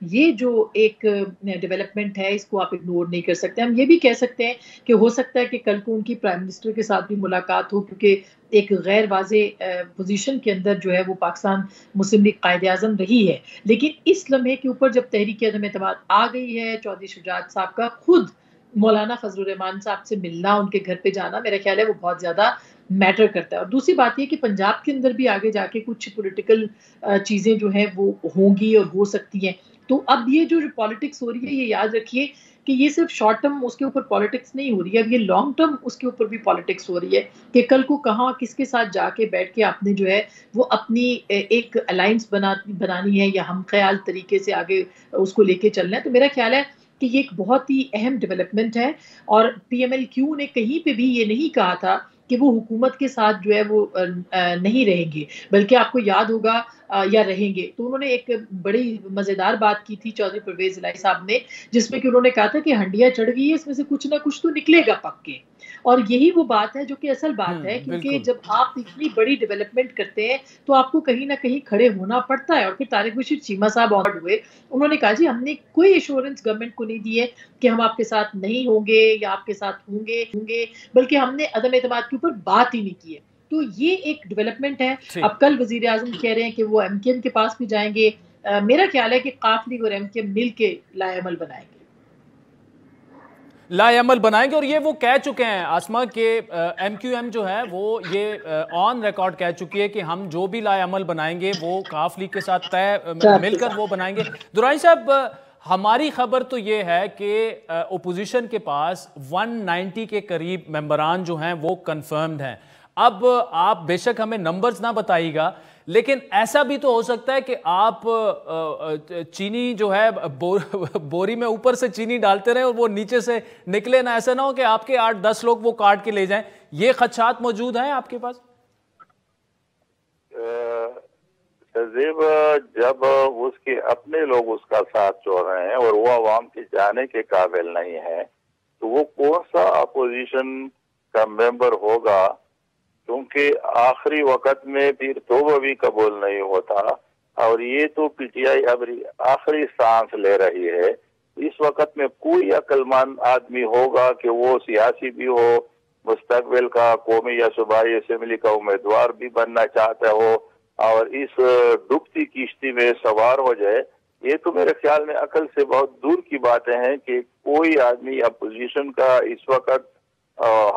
یہ جو ایک ڈیولپمنٹ ہے اس کو آپ اگنور نہیں کر سکتے. ہم یہ بھی کہہ سکتے ہیں کہ ہو سکتا ہے کہ کل کو ان کی پرائم منسٹر کے ساتھ بھی ملاقات ہو، کیونکہ ایک غیر واضح پوزیشن کے اندر جو ہے وہ پاکستان مسلم لیگ قائد اعظم رہی ہے. لیکن اس لمحے کے اوپر جب تحریک عدم اعتماد آ گئی ہے، چودھری شجاعت صاحب کا خود مولانا فضل الرحمان صاحب سے ملنا، ان کے گھر پہ جانا، میرا خیال ہے وہ بہت زیادہ میٹر کرتا ہے. اور دوسری بات یہ کہ پنجاب کے اندر بھی آگے جا کے کچھ پولیٹیکل چیزیں جو ہیں وہ ہوں گی اور ہو سکتی ہیں. تو اب یہ جو پالیٹکس ہو رہی ہے، یہ یاد رکھیے کہ یہ صرف شارٹ ٹرم اس کے اوپر پالیٹکس نہیں ہو رہی ہے، اب یہ لانگ ٹرم اس کے اوپر بھی پالیٹکس ہو رہی ہے کہ کل کو کہاں کس کے ساتھ جا کے بیٹھ کے آپ نے جو ہے وہ اپنی ایک الائنس بنانی ہے یا ہم خیال طریقے سے آگے اس کو لے کے چلنا ہے. تو میرا خیال ہے کہ یہ ایک بہت ہی اہم ڈیولپمنٹ ہے. اور پی ایم ایل کیو نے کہیں پہ بھی یہ نہیں کہا تھا کہ وہ حکومت کے ساتھ جو ہے وہ نہیں رہیں گے، بلکہ آپ کو یاد ہوگا یا رہیں گے. تو انہوں نے ایک بڑی مزیدار بات کی تھی چودھری پرویز الہی صاحب نے، جس میں کہ انہوں نے کہا تھا کہ ہنڈیا چڑھ گئی ہے، اس میں سے کچھ نہ کچھ تو نکلے گا پک کے. اور یہی وہ بات ہے جو کہ اصل بات ہے، کیونکہ جب آپ اتنی بڑی ڈیولپمنٹ کرتے ہیں تو آپ کو کہیں نہ کہیں کھڑے ہونا پڑتا ہے. اور پھر طارق بشیر چیمہ صاحب آن ہوئے، انہوں نے کہا جی ہم نے کوئی ایشورنس گورنمنٹ کو نہیں دی ہے کہ ہم آپ کے ساتھ نہیں ہوں گے یا آپ کے ساتھ ہوں گے، بلکہ ہم نے عدم اعتماد کے اوپر بات ہی نہیں کی ہے. تو یہ ایک ڈیولپمنٹ ہے. اب کل وزیر اعظم کہہ رہے ہیں کہ وہ ایم کیو ایم کے پاس بھی جائیں گے. میرا خیال ہے کہ قاف لیگ اور ایم کیو ایم مل کے لائے عمل بنائیں گے، لائے عمل بنائیں گے. اور یہ وہ کہہ چکے ہیں آسما کہ ایم کیو ایم جو ہے وہ یہ آن ریکارڈ کہہ چکی ہے کہ ہم جو بھی لائے عمل بنائیں گے وہ قاف لیگ کے ساتھ مل کر وہ بنائیں گے. درانی صاحب، ہماری خبر تو یہ ہے کہ اپوزیشن کے پاس 190 کے قریب ممبران جو ہیں وہ کنفرمڈ ہیں. اب آپ بے شک ہمیں نمبرز نہ بتائیے گا، لیکن ایسا بھی تو ہو سکتا ہے کہ آپ چینی جو ہے بوری میں اوپر سے چینی ڈالتے رہے اور وہ نیچے سے نکلے نہ. ایسا نہ ہو کہ آپ کے 8-10 لوگ وہ کاٹ کے لے جائیں. یہ خدشات موجود ہیں آپ کے پاس؟ تہذیب، جب اس کے اپنے لوگ اس کا ساتھ چھوڑ رہے ہیں اور وہ عوام کے جانے کے قابل نہیں ہے تو وہ کون سا اپوزیشن کا ممبر ہوگا؟ کیونکہ آخری وقت میں پھر توبہ بھی قبول نہیں ہوتا. اور یہ تو پی ٹی آئی اب آخری سانس لے رہی ہے. اس وقت میں کوئی عقل مند آدمی ہوگا کہ وہ سیاسی بھی ہو، مستقبل کا قومی یا صوبائی اسمبلی کا امیدوار بھی بننا چاہتا ہو اور اس ڈوبتی کشتی میں سوار ہو جائے. یہ تو میرے خیال میں عقل سے بہت دور کی باتیں ہیں کہ کوئی آدمی اپوزیشن کا اس وقت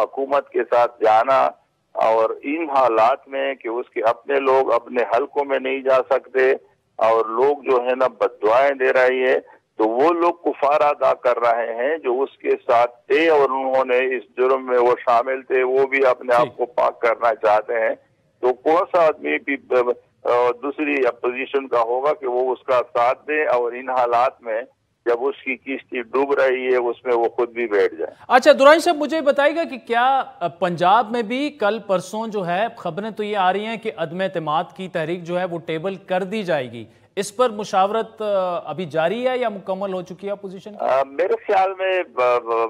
حکومت کے ساتھ جانا اور ان حالات میں کہ اس کے اپنے لوگ اپنے حلقوں میں نہیں جا سکتے اور لوگ جو ہے نا بددعائیں دے رہی ہے، تو وہ لوگ کفار ادا کر رہے ہیں جو اس کے ساتھ تھے اور انہوں نے اس جرم میں وہ شامل تھے، وہ بھی اپنے آپ کو پاک کرنا چاہتے ہیں. تو کون سا آدمی بھی دوسری اپوزیشن کا ہوگا کہ وہ اس کا ساتھ دے اور ان حالات میں جب اس کی کشتی ڈوب رہی ہے اس میں وہ خود بھی بیٹھ جائے. اچھا درانی صاحب، مجھے بتائیے گا کہ کیا پنجاب میں بھی کل پرسوں جو ہے خبریں تو یہ آ رہی ہیں کہ عدم اعتماد کی تحریک جو ہے وہ ٹیبل کر دی جائے گی، اس پر مشاورت ابھی جاری ہے یا مکمل ہو چکی ہے اپوزیشن کی؟ میرے خیال میں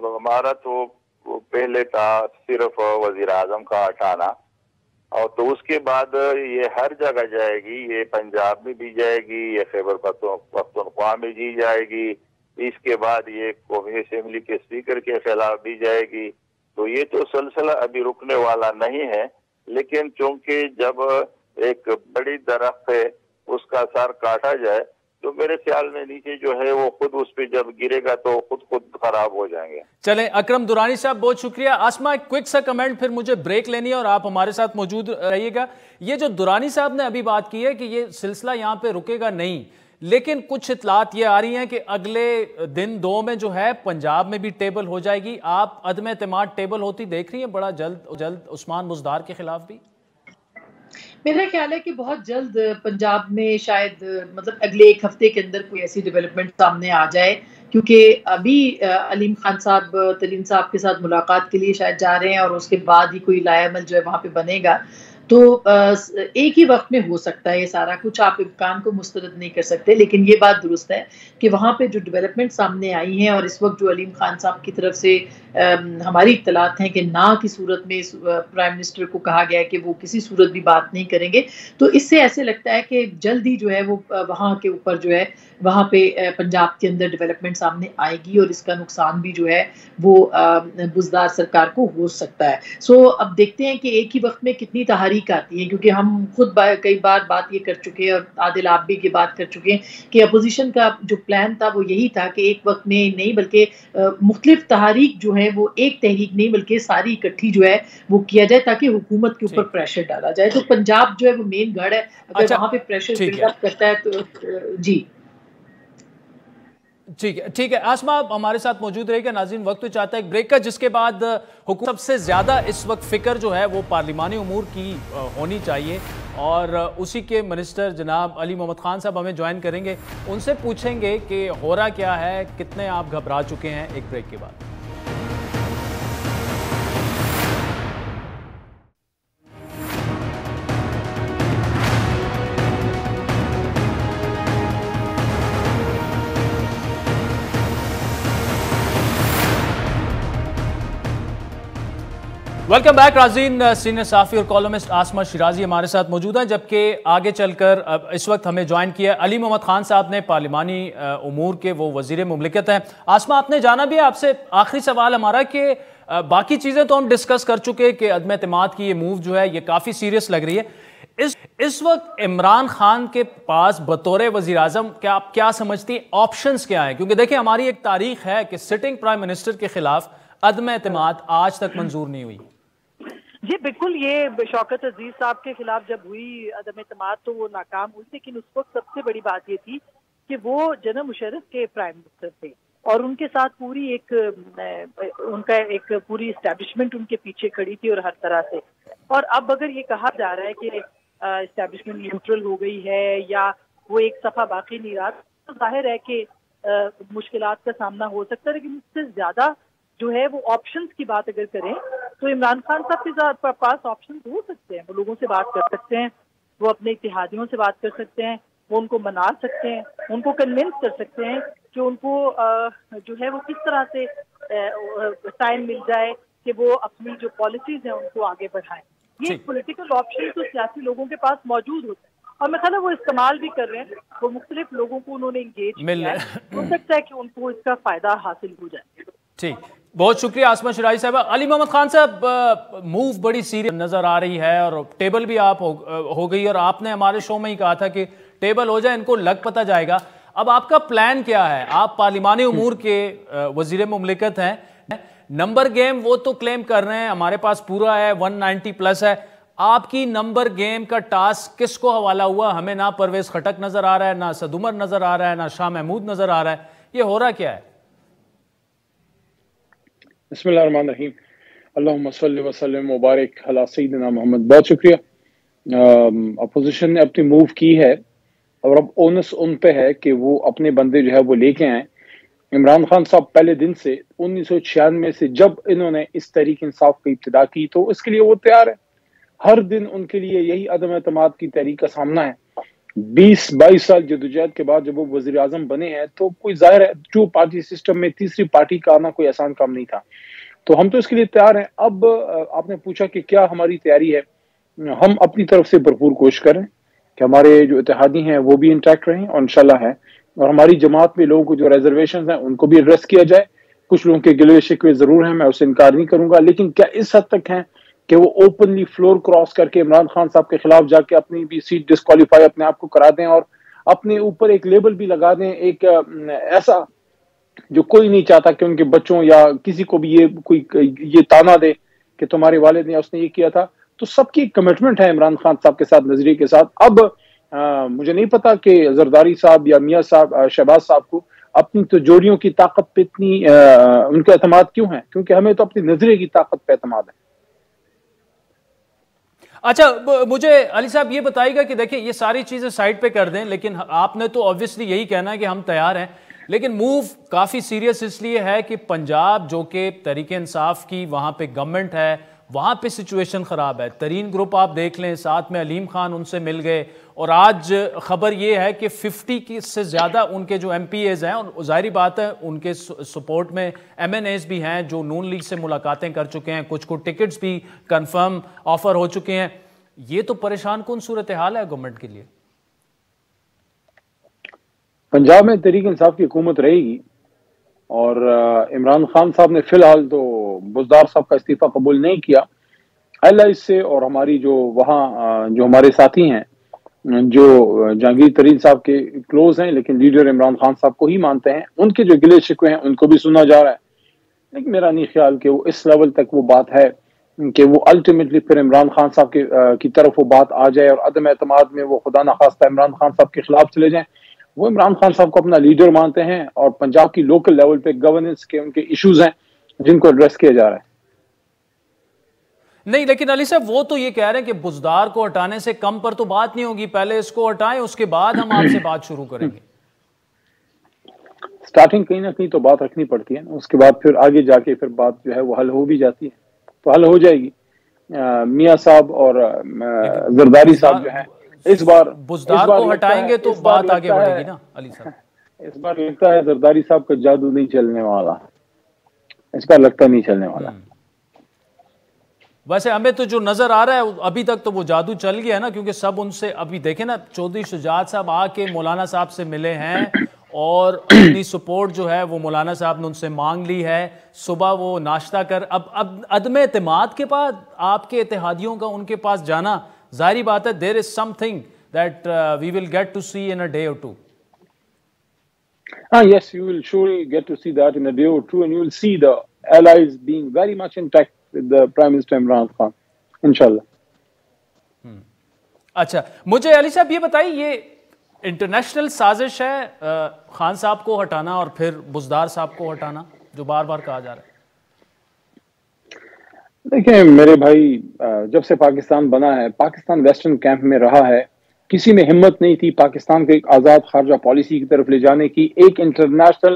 ہمارا تو پہلے تھا صرف وزیر اعظم کا ہٹانا، اور تو اس کے بعد یہ ہر جگہ جائے گی. یہ پنجاب میں بھی جائے گی، یہ خیبر پختونخوا میں جی جائے گی، اس کے بعد یہ قومی اسمبلی کے اسپیکر کے خلاف بھی جائے گی. تو یہ تو سلسلہ ابھی رکنے والا نہیں ہے. لیکن چونکہ جب ایک بڑی درخت ہے اس کا سر کاٹا جائے تو میرے خیال میں نیچے جو ہے وہ خود اس پہ جب گرے گا تو خود خراب ہو جائیں گے. چلیں اکرم درانی صاحب، بہت شکریہ. آسما، ایک کوئک سا کمنٹ، پھر مجھے بریک لینی ہے اور آپ ہمارے ساتھ موجود رہیے گا. یہ جو درانی صاحب نے ابھی بات کی ہے کہ یہ سلسلہ یہاں پہ رکے گا نہیں، لیکن کچھ اطلاعات یہ آ رہی ہیں کہ اگلے دن 2 میں جو ہے پنجاب میں بھی ٹیبل ہو جائے گی. آپ عدم اعتماد ٹیبل ہوتی دیکھ رہی ہیں بڑا جلد عثمان بزدار کے خلاف بھی؟ میرا خیال ہے کہ بہت جلد پنجاب میں شاید مطلب اگلے 1 ہفتے کے اندر کوئی ایسی ڈیولپمنٹ سامنے آ جائے، کیونکہ ابھی علیم خان صاحب تلیم صاحب کے ساتھ ملاقات کے لیے شاید جا رہے ہیں اور اس کے بعد ہی کوئی لائے عمل جو ہے وہاں پہ بنے گا. تو ایک ہی وقت میں ہو سکتا ہے یہ سارا کچھ، آپ امکان کو مسترد نہیں کر سکتے، لیکن یہ بات درست ہے کہ وہاں پہ جو ڈیولپمنٹ سامنے آئی ہیں، اور اس وقت جو علیم خان صاحب کی طرف سے ہماری اطلاعات ہیں کہ نہ کی صورت میں پرائم منسٹر کو کہا گیا ہے کہ وہ کسی صورت بھی بات نہیں کریں گے، تو اس سے ایسے لگتا ہے کہ جلد ہی جو ہے وہ وہاں کے اوپر جو ہے وہاں پہ پنجاب کے اندر ڈیولپمنٹ سامنے آئے گی، اور اس کا نقصان بھی جو ہے وہ بزدار سرکار کو ہو سکتا ہے۔ سو اب دیکھتے ہیں کہ ایک ہی وقت میں کتنی تحریک آتی ہے، کیونکہ ہم خود کئی بار بات یہ کر چکے ہیں، اور عادل آپ بھی یہ بات کر چکے ہیں کہ اپوزیشن کا جو پلان تھا وہ یہی تھا کہ ایک وقت میں نہیں بلکہ مختلف تحریک جو ہے وہ ایک تحریک نہیں بلکہ ساری اکٹھی جو ہے وہ کیا جائے، تاکہ حکومت کے اوپر پریشر ڈالا جائے۔ تو پنجاب جو ہے وہ مین گڑھ ہے، اگر وہاں پہ پریشر بلڈ اپ کرتا ہے تو جی ٹھیک ہے آسما، آپ ہمارے ساتھ موجود رہے گا۔ ناظرین وقت تو چاہتا ہے ایک بریک کا، جس کے بعد حکومت سب سے زیادہ اس وقت فکر جو ہے وہ پارلیمانی امور کی ہونی چاہیے، اور اسی کے منسٹر جناب علی محمد خان صاحب ہمیں جوائن کریں گے، ان سے پوچھیں گے کہ ہو رہا کیا ہے، کتنے آپ گھبرا چکے ہیں۔ ایک بریک کے بعد ویلکم بیک ناظرین، سینئر صحافی اور کالمسٹ آسما شیرازی ہمارے ساتھ موجود ہیں، جبکہ آگے چل کر اس وقت ہمیں جوائن کیا علی محمد خان صاحب نے، پارلیمانی امور کے وہ وزیر مملکت ہیں۔ آسما، آپ نے جانا بھی ہے، آپ سے آخری سوال ہمارا کہ باقی چیزیں تو ہم ڈسکس کر چکے کہ عدم اعتماد کی یہ موو جو ہے یہ کافی سیریس لگ رہی ہے۔ اس وقت عمران خان کے پاس بطور وزیر اعظم آپ کیا سمجھتی ہیں آپشنز کیا ہیں؟ کیونکہ دیکھیں ہماری ایک تاریخ ہے کہ سٹنگ پرائم منسٹر کے خلاف عدم اعتماد آج تک منظور نہیں ہوئی۔ جی بالکل، یہ شوکت عزیز صاحب کے خلاف جب ہوئی عدم اعتماد تو وہ ناکام ہوئی، لیکن اس وقت سب سے بڑی بات یہ تھی کہ وہ جنرل مشرف کے پرائم منسٹر تھے، اور ان کے ساتھ پوری ان کا ایک پوری اسٹیبلشمنٹ ان کے پیچھے کھڑی تھی، اور ہر طرح سے۔ اور اب اگر یہ کہا جا رہا ہے کہ اسٹیبلشمنٹ نیوٹرل ہو گئی ہے یا وہ ایک صفحہ باقی نہیں رہا، تو ظاہر ہے کہ مشکلات کا سامنا ہو سکتا ہے، لیکن اس سے زیادہ جو ہے وہ آپشنز کی بات اگر کریں تو عمران خان صاحب کے پاس آپشنز ہو سکتے ہیں۔ وہ لوگوں سے بات کر سکتے ہیں، وہ اپنے اتحادیوں سے بات کر سکتے ہیں، وہ ان کو منا سکتے ہیں، ان کو کنونس کر سکتے ہیں کہ ان کو جو ہے وہ کس طرح سے ٹائم مل جائے کہ وہ اپنی جو پالیسیز ہیں ان کو آگے بڑھائیں۔ یہ پولیٹیکل آپشن تو سیاسی لوگوں کے پاس موجود ہوتے ہیں، اور میں خیال ہے وہ استعمال بھی کر رہے ہیں، وہ مختلف لوگوں کو انہوں نے انگیج کیا ہے، ہو سکتا ہے کہ ان کو اس کا فائدہ حاصل ہو جائے۔ ٹھیک، بہت شکریہ آسما شیرازی صاحب۔ علی محمد خان صاحب، موو بڑی سیریس نظر آ رہی ہے، اور ٹیبل بھی آپ ہو گئی، اور آپ نے ہمارے شو میں ہی کہا تھا کہ ٹیبل ہو جائے، ان کو لگ پتہ جائے گا۔ اب آپ کا پلان کیا ہے؟ آپ پارلیمانی امور کے وزیر مملکت ہیں، نمبر گیم وہ تو کلیم کر رہے ہیں ہمارے پاس پورا ہے، 190 پلس ہے، آپ کی نمبر گیم کا ٹاسک کس کو حوالہ ہوا؟ ہمیں نہ پرویز خٹک نظر آ رہا ہے، نہ اسد عمر نظر آ رہا ہے، نہ شاہ محمود نظر آ رہا ہے، یہ ہو رہا کیا ہے؟ بسم اللہ الرحمن الرحیم، اللہم صلی وسلم مبارک علی سیدنا محمد۔ بہت شکریہ۔ اپوزیشن نے اپنی موو کی ہے، اور اب اونس ان پہ ہے کہ وہ اپنے بندے جو ہے وہ لے کے آئیں۔ عمران خان صاحب پہلے دن سے 1996 سے جب انہوں نے اس تحریک انصاف کی ابتدا کی تو اس کے لیے وہ تیار ہے۔ ہر دن ان کے لیے یہی عدم اعتماد کی تحریک کا سامنا ہے۔ 20-22 سال جدوجہد کے بعد جب وہ وزیر اعظم بنے ہیں تو کوئی ظاہر ہے ٹو پارٹی سسٹم میں تیسری پارٹی کا آنا کوئی آسان کام نہیں تھا، تو ہم تو اس کے لیے تیار ہیں۔ اب آپ نے پوچھا کہ کیا ہماری تیاری ہے، ہم اپنی طرف سے بھرپور کوشش کریں کہ ہمارے جو اتحادی ہیں وہ بھی انٹیکٹ رہیں، اور انشاءاللہ ہے، اور ہماری جماعت میں لوگوں کو جو ریزرویشنز ہیں ان کو بھی ایڈریس کیا جائے۔ کچھ لوگوں کے گلے شکوے ضرور ہیں، میں اسے انکار نہیں کروں گا، لیکن کیا اس حد تک ہیں کہ وہ اوپنلی فلور کراس کر کے عمران خان صاحب کے خلاف جا کے اپنی بھی سیٹ ڈسکوالیفائی اپنے آپ کو کرا دیں، اور اپنے اوپر ایک لیبل بھی لگا دیں، ایک ایسا جو کوئی نہیں چاہتا کہ ان کے بچوں یا کسی کو بھی یہ تانا دے کہ تمہارے والد نے اس نے یہ کیا تھا۔ تو سب کی کمٹمنٹ ہے عمران خان صاحب کے ساتھ، نظریے کے ساتھ۔ اب مجھے نہیں پتا کہ زرداری صاحب یا میاں صاحب شہباز صاحب کو اپنی تو جوڑیوں کی طاقت پہ اتنی ان کا اعتماد کیوں ہے، کیونکہ ہمیں تو اپنی نظریے کی طاقت پہ اعتماد ہے۔ اچھا، مجھے علی صاحب یہ بتائیے گا کہ دیکھیں یہ ساری چیزیں سائڈ پہ کر دیں، لیکن آپ نے تو obviously یہی کہنا ہے کہ ہم تیار ہیں، لیکن موو کافی سیریس اس لیے ہے کہ پنجاب جو کہ تحریک انصاف کی وہاں پہ گورنمنٹ ہے، وہاں پہ سچویشن خراب ہے. ترین گروپ آپ دیکھ لیں, ساتھ میں علیم خان ان سے مل گئے, اور آج خبر یہ ہے کہ 50 سے زیادہ ان کے جو ایم پی ایز ہیں, اور ظاہری بات ہے ان کے سپورٹ میں ایم این ایز بھی ہیں جو نون لیگ سے ملاقاتیں کر چکے ہیں, کچھ کو ٹکٹس بھی کنفرم آفر ہو چکے ہیں. یہ تو پریشان کن صورتحال ہے گورنمنٹ کے لیے. پنجاب میں تحریک انصاف کی حکومت رہے گی, اور عمران خان صاحب نے فی الحال تو بزدار صاحب کا استعفیٰ قبول نہیں کیا. اللہ اس سے, اور ہماری جو وہاں جو ہمارے ساتھی ہیں جو جہانگیر ترین صاحب کے کلوز ہیں لیکن لیڈر عمران خان صاحب کو ہی مانتے ہیں, ان کے جو گلے شکوے ہیں ان کو بھی سنا جا رہا ہے. لیکن میرا نہیں خیال کہ وہ اس لیول تک وہ بات ہے کہ وہ الٹیمیٹلی پھر عمران خان صاحب کی طرف وہ بات آ جائے اور عدم اعتماد میں وہ خدا نخواستہ عمران خان صاحب کے خلاف چلے جائیں. وہ عمران خان صاحب کو اپنا لیڈر مانتے ہیں, اور پنجاب کی لوکل لیول پہ گورننس کے ان کے ایشوز ہیں جن کو ایڈریس کیا جا رہا ہے. نہیں, لیکن علی صاحب وہ تو یہ کہہ رہے ہیں کہ بزدار کو ہٹانے سے کم پر تو بات نہیں ہوگی, پہلے اس کو ہٹائیں اس کے بعد ہم آپ سے بات شروع کریں گے. سٹارٹنگ کہیں نہ کہیں تو بات رکھنی پڑتی ہے, اس کے بعد پھر آگے جا کے پھر بات جو ہے وہ حل ہو بھی جاتی ہے, تو حل ہو جائے گی. میاں صاحب اور زرداری صاحب جو ہیں اس بار بزدار کو ہٹائیں گے تو بات آگے بڑھے گی نا علی صاحب. اس بار لگتا ہے زرداری صاحب کا جادو نہیں چلنے والا, اس بار لگتا نہیں چلنے والا. ویسے ہمیں تو جو نظر آ رہا ہے ابھی تک تو وہ جادو چل گیا ہے نا, کیونکہ سب ان سے ابھی دیکھیں نا, چودھری شجاعت صاحب آ کے مولانا صاحب سے ملے ہیں اور اپنی سپورٹ جو ہے وہ مولانا صاحب نے ان سے مانگ لی ہے. صبح وہ ناشتہ کر اب عدم اعتماد کے بعد آپ کے اتحادیوں کا ان کے پاس جانا, ظاہری بات ہے there is something that we will get to see in a day or two. Yes, you will surely get to see that in a day or two, and you will see the allies being very much intact with the Prime Minister Imran Khan, inshallah. اچھا, مجھے علی صاحب یہ بتائیے, یہ international سازش ہے خان صاحب کو ہٹانا اور پھر بزدار صاحب کو ہٹانا جو بار بار کہا جا رہا ہے؟ دیکھیں میرے بھائی, جب سے پاکستان بنا ہے, پاکستان ویسٹرن کیمپ میں رہا ہے, کسی میں ہمت نہیں تھی پاکستان کو ایک آزاد خارجہ پالیسی کی طرف لے جانے کی. ایک انٹرنیشنل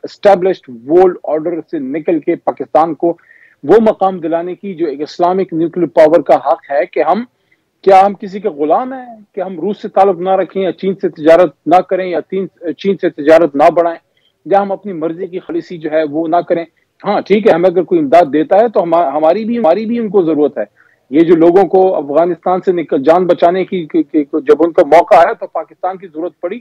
اسٹیبلشڈ ورلڈ آرڈر سے نکل کے پاکستان کو وہ مقام دلانے کی جو ایک اسلامک نیوکلیر پاور کا حق ہے کہ ہم کسی کے غلام ہیں, کہ ہم روس سے تعلق نہ رکھیں یا چین سے تجارت نہ کریں یا چین سے تجارت نہ بڑھائیں, یا ہم اپنی مرضی کی خلیصی جو ہے وہ نہ کریں. ہاں ٹھیک ہے, ہمیں اگر کوئی امداد دیتا ہے تو ہماری بھی ان کو ضرورت ہے. یہ جو لوگوں کو افغانستان سے جان بچانے کی جب ان کا موقع آیا تو پاکستان کی ضرورت پڑی,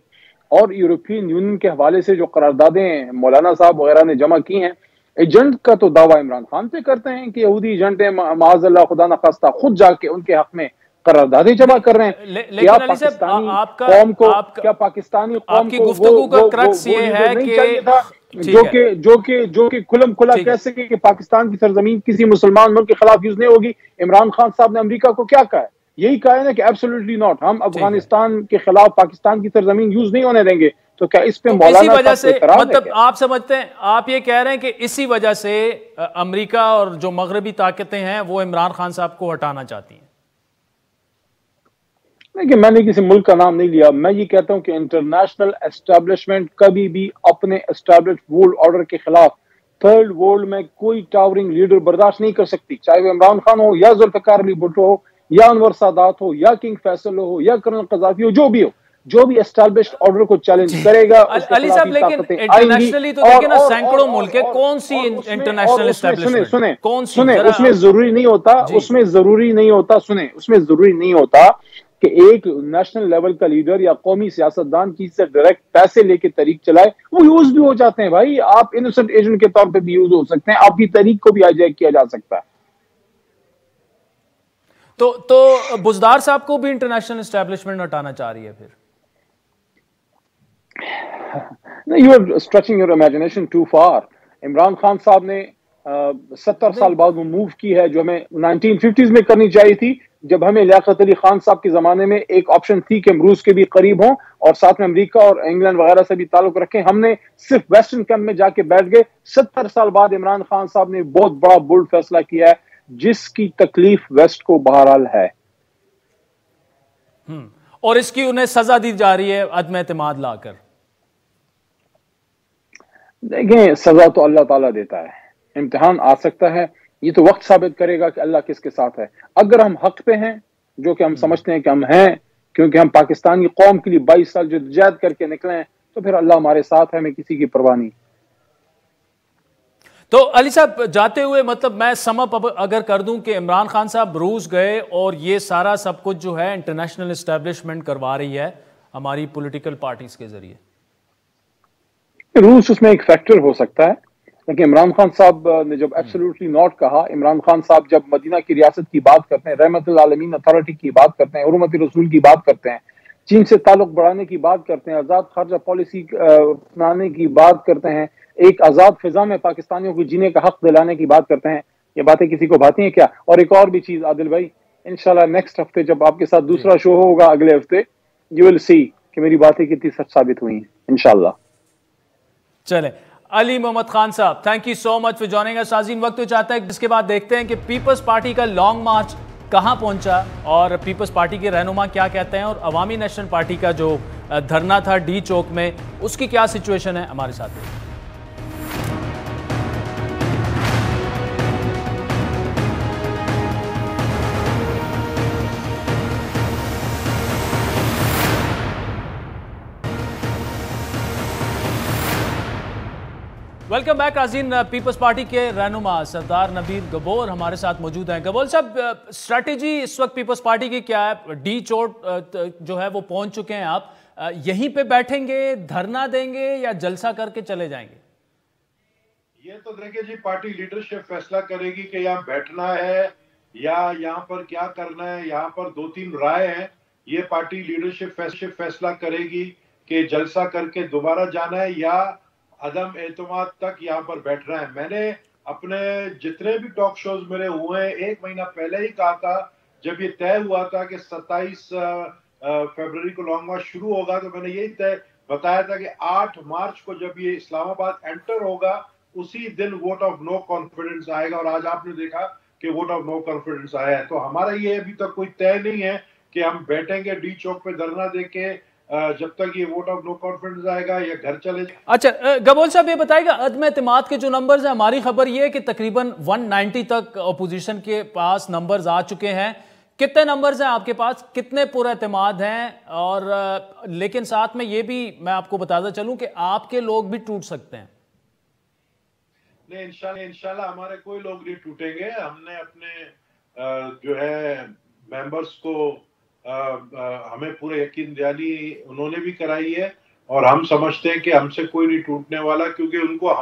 اور یورپین یونین کے حوالے سے جو قراردادیں مولانا صاحب وغیرہ نے جمع کی ہیں, ایجنٹ کا تو دعویٰ عمران خان پہ کرتے ہیں کہ یہودی ایجنٹ ہیں, معاذ اللہ خدا نخواستہ خود جا کے ان کے حق میں قراردادیں جمع کر رہے ہیں. کیا پاکستانی قوم کو آپ کی گفتگو کا کرکس یہ ہے کہ جو کہ کھلم کھلا کہہ سکے کہ پاکستان کی سرزمین کسی مسلمان ملک کے خلاف یوز نہیں ہوگی. عمران خان صاحب نے امریکہ کو کیا کہا ہے؟ یہی کہا ہے نا کہ ایبسولوٹلی ناٹ, ہم افغانستان کے خلاف پاکستان کی سرزمین یوز نہیں ہونے دیں گے. تو کیا اس پہ مولانا صاحب کو اعتراض ہے؟ مطلب آپ سمجھتے ہیں, آپ یہ کہہ رہے ہیں کہ اسی وجہ سے امریکہ اور جو مغربی طاقتیں ہیں وہ عمران خان صاحب کو ہٹانا چاہتی ہیں؟ کہ میں نے کسی ملک کا نام نہیں لیا, میں یہ کہتا ہوں کہ انٹرنیشنل اسٹیبلشمنٹ کبھی بھی اپنے اسٹیبلشڈ ورلڈ آرڈر کے خلاف تھرڈ ورلڈ میں کوئی ٹاورنگ لیڈر برداشت نہیں کر سکتی, چاہے وہ عمران خان ہو یا ذوالفقار علی بھٹو ہو یا انور سادات ہو یا کنگ فیصل ہو یا کرنل قذافی ہو, جو بھی اسٹیبلشڈ آرڈر کو چیلنج کرے گا. علی صاحب لیکن انٹرنیشنلی تو دیکھیں نا, سینکڑوں ملک ہے, کون سی انٹرنیشنل اسٹیبلشمنٹ, سنیں اس میں ضروری نہیں ہوتا کہ ایک نیشنل لیول کا لیڈر یا قومی سیاستدان کی سے ڈائریکٹ پیسے لے کے تحریک چلائے. وہ یوز بھی ہو جاتے ہیں بھائی, آپ انوسنٹ ایجنٹ کے طور پہ بھی یوز ہو سکتے ہیں, آپ کی تحریک کو بھی ہائیجیک کیا جا سکتا ہے. تو بزدار صاحب کو بھی انٹرنیشنل اسٹیبلشمنٹ ہٹانا چاہ رہی ہے پھر؟ You are stretching your imagination too far. Imran Khan صاحب نے 70 سال بعد وہ موو کی ہے جو ہمیں 1950s میں کرنی چاہیے تھی, جب ہمیں لیاقت علی خان صاحب کے زمانے میں ایک آپشن تھی کہ ہم روس کے بھی قریب ہوں اور ساتھ میں امریکہ اور انگلینڈ وغیرہ سے بھی تعلق رکھیں. ہم نے صرف ویسٹرن کیمپ میں جا کے بیٹھ گئے. 70 سال بعد عمران خان صاحب نے بہت بڑا بولڈ فیصلہ کیا ہے جس کی تکلیف ویسٹ کو بہرحال ہے, اور اس کی انہیں سزا دی جا رہی ہے عدم اعتماد لا کر. دیکھیں سزا تو اللہ تعالیٰ دیتا ہے, امتحان آ سکتا ہے, یہ تو وقت ثابت کرے گا کہ اللہ کس کے ساتھ ہے. اگر ہم حق پہ ہیں، جو کہ ہم سمجھتے ہیں کہ ہم ہیں، کیونکہ ہم پاکستانی قوم کے لیے 22 سال جدوجہد کر کے نکلے ہیں، تو پھر اللہ ہمارے ساتھ ہے، ہمیں کسی کی پرواہ نہیں. تو علی صاحب جاتے ہوئے مطلب میں سم اپ اگر کر دوں کہ عمران خان صاحب روس گئے اور یہ سارا سب کچھ جو ہے انٹرنیشنل اسٹیبلشمنٹ کروا رہی ہے ہماری پولیٹیکل پارٹیز کے ذریعے. روس اس میں ایک فیکٹر ہو سکتا ہے، لیکن عمران خان صاحب نے جب ایبسولوٹلی ناٹ کہا، عمران خان صاحب جب مدینہ کی ریاست کی بات کرتے ہیں، رحمت العالمین اتھارٹی کی بات کرتے ہیں، حرمت رسول کی بات کرتے ہیں، چین سے تعلق بڑھانے کی بات کرتے ہیں، آزاد خارجہ پالیسی اپنانے کی بات کرتے ہیں، ایک آزاد فضا میں پاکستانیوں کو جینے کا حق دلانے کی بات کرتے ہیں، یہ باتیں کسی کو بھاتی ہیں کیا؟ اور ایک اور بھی چیز عادل بھائی، انشاءاللہ نیکسٹ ہفتے جب آپ کے ساتھ دوسرا شو ہوگا اگلے ہفتے، یو ول سی کہ میری باتیں کتنی سچ ثابت ہوئی ہیں انشاءاللہ. چلیں علی Mohammad Khan sahab, thank you so much for joining us. سازین وقت ہو جاتا ہے، جس کے بعد دیکھتے ہیں کہ پیپلز پارٹی کا لانگ مارچ کہاں پہنچا اور پیپلز پارٹی کے رہنما کیا کہتے ہیں، اور عوامی نیشنل پارٹی کا جو دھرنا تھا ڈی چوک میں اس کی کیا سچویشن ہے. ہمارے ساتھ ویلکم بیک ناظرین. پیپلز پارٹی کے رہنما سردار نبیل گبور ہمارے ساتھ موجود ہیں. گبور صاحب، اسٹریٹجی اس وقت پیپلز پارٹی کی کیا ہے؟ ڈی چوک جو ہے وہ پہنچ چکے ہیں، آپ یہیں پہ بیٹھیں گے، دھرنا دیں گے یا جلسہ کر کے چلے جائیں گے؟ یہ تو دیکھیں جی، پارٹی لیڈرشپ فیصلہ کرے گی کہ یہاں بیٹھنا ہے یا یہاں پر کیا کرنا ہے. یہاں پر 2-3 رائے ہیں، یہ پارٹی لیڈرشپ فیصلہ کرے گی کہ جلسہ کر کے دوبارہ جانا ہے یا عدم اعتماد تک یہاں پر بیٹھنا ہے. میں نے اپنے جتنے بھی ٹاک شوز میرے ہوئے ہیں 1 مہینہ پہلے ہی کہا تھا، جب یہ طے ہوا تھا کہ 27 فروری کو لانگ مارچ شروع ہوگا، تو میں نے یہی بتایا تھا کہ 8 مارچ کو جب یہ اسلام آباد انٹر ہوگا اسی دن ووٹ آف نو کانفیڈنس آئے گا، اور آج آپ نے دیکھا کہ ووٹ آف نو کانفیڈنس آیا ہے. تو ہمارا یہ ابھی تک کوئی طے نہیں ہے کہ ہم بیٹھیں گے ڈی چوک پہ دھرنا دے کے جب تک یہ ووٹ آف نو کانفیڈنس آئے گا یا گھر چلے جائے. اچھا گبور صاحب، یہ بتائے گا عدم اعتماد کے جو نمبرز ہیں، ہماری خبر یہ ہے کہ تقریباً 190 تک اپوزیشن کے پاس نمبرز آ چکے ہیں. کتنے نمبرز ہیں آپ کے پاس، کتنے پر اعتماد ہیں؟ اور لیکن ساتھ میں یہ بھی میں آپ کو بتاتا چلوں کہ آپ کے لوگ بھی ٹوٹ سکتے ہیں. نہیں، انشاءاللہ ہمارے کوئی لوگ نہیں ٹوٹیں گے. ہم نے اپنے جو ہے ممبرز کو ہمیں پورے یقین دہانی انہوں نے بھی کرائی ہے، اور ہم سمجھتے ہیں کہ ہم سے کوئی نہیں ٹوٹنے والا، کیونکہ ان کو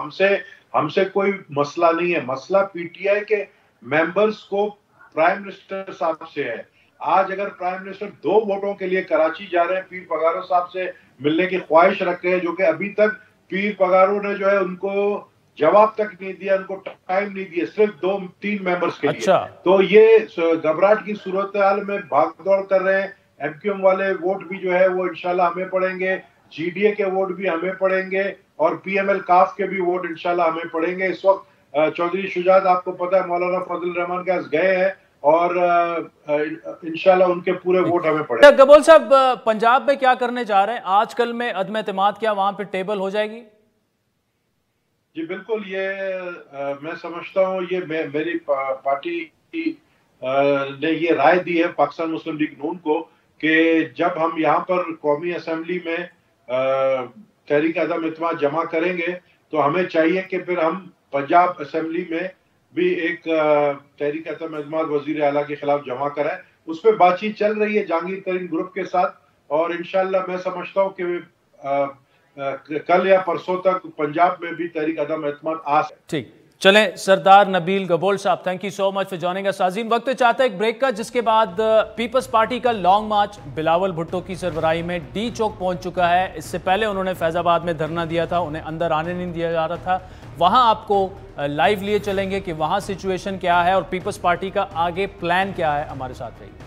ہم سے کوئی مسئلہ نہیں ہے. مسئلہ پی ٹی آئی کے ممبرز کو پرائم منسٹر صاحب سے ہے. آج اگر پرائم منسٹر 2 ووٹوں کے لیے کراچی جا رہے ہیں، پیر پگارو صاحب سے ملنے کی خواہش رکھ رہے ہیں، جو کہ ابھی تک پیر پگارو نے جو ہے ان کو جواب تک نہیں دیا، ان کو ٹائم نہیں دیا، صرف 2-3 ممبرز کے لیے. تو یہ گھبراہٹ کی صورتحال میں بھاگ دوڑ کر رہے ہیں. ایم کیو ایم والے ووٹ بھی جو ہے وہ انشاءاللہ ہمیں پڑیں گے، جی ڈی اے کے ووٹ بھی ہمیں پڑیں گے، اور پی ایم ایل کاف کے بھی ووٹ انشاءاللہ ہمیں پڑیں گے. اس وقت چودھری شجاعت آپ کو پتہ ہے مولانا فضل الرحمان کے پاس گئے ہیں، اور انشاءاللہ ان کے پورے ووٹ ہمیں پڑیں گے. گبور صاحب، پنجاب میں کیا کرنے جا رہے ہیں آج کل میں؟ عدم اعتماد کیا وہاں پہ ٹیبل ہو جائے گی؟ جی بالکل، یہ میں سمجھتا ہوں یہ میری پارٹی نے یہ رائے دی ہے پاکستان مسلم لیگ نون کو کہ جب ہم یہاں پر قومی اسمبلی میں تحریک عدم اعتماد جمع کریں گے تو ہمیں چاہیے کہ پھر ہم پنجاب اسمبلی میں بھی ایک تحریک عدم اعتماد وزیر اعلیٰ کے خلاف جمع کرائیں. اس پہ بات چیت چل رہی ہے جہانگیر ترین گروپ کے ساتھ، اور انشاءاللہ میں سمجھتا ہوں کہ کل یا پرسوں تک پنجاب میں بھی تحریک عدم اعتماد آ سکے. ٹھیک، چلیں سردار Nabeel Gabol sahab, thank you so much for joining us. سازین وقت چاہتا ہے ایک بریک کا، جس کے بعد پیپلز پارٹی کا لانگ مارچ بلاول بھٹو کی سربراہی میں ڈی چوک پہنچ چکا ہے. اس سے پہلے انہوں نے فیض آباد میں دھرنا دیا تھا، انہیں اندر آنے نہیں دیا جا رہا تھا. وہاں آپ کو لائیو لیے چلیں گے کہ وہاں سچویشن کیا ہے اور پیپلز پارٹی کا آگے پلان کیا ہے. ہمارے ساتھ رہیے.